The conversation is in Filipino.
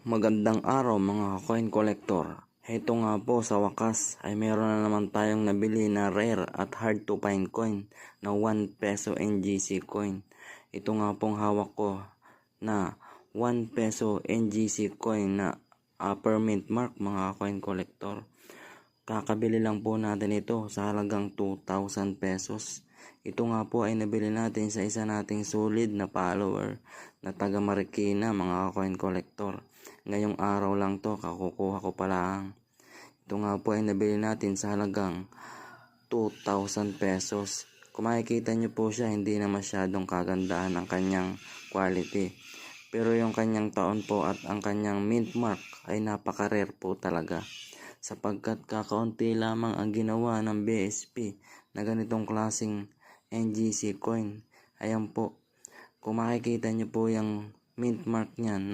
Magandang araw mga coin collector. Heto nga po sa wakas ay meron na naman tayong nabili na rare at hard to find coin na 1 peso NGC coin. Ito nga pong hawak ko na 1 peso NGC coin na upper mint mark mga coin collector. Kakabili lang po natin ito sa halagang 2,000 pesos. Ito nga po ay nabili natin sa isa nating solid na follower na taga Marikina mga coin collector. Ngayong araw lang to, kakukuha ko pa lang. Ito nga po ay nabili natin sa halagang 2,000 pesos. Kung makikita nyo po siya, hindi na masyadong kagandahan ang kanyang quality. Pero yung kanyang taon po at ang kanyang mint mark ay napaka-rare po talaga. Sapagkat kakaunti lamang ang ginawa ng BSP na ganitong klaseng NGC coin. Ayan po, kung makikita nyo po yung mint mark niyan,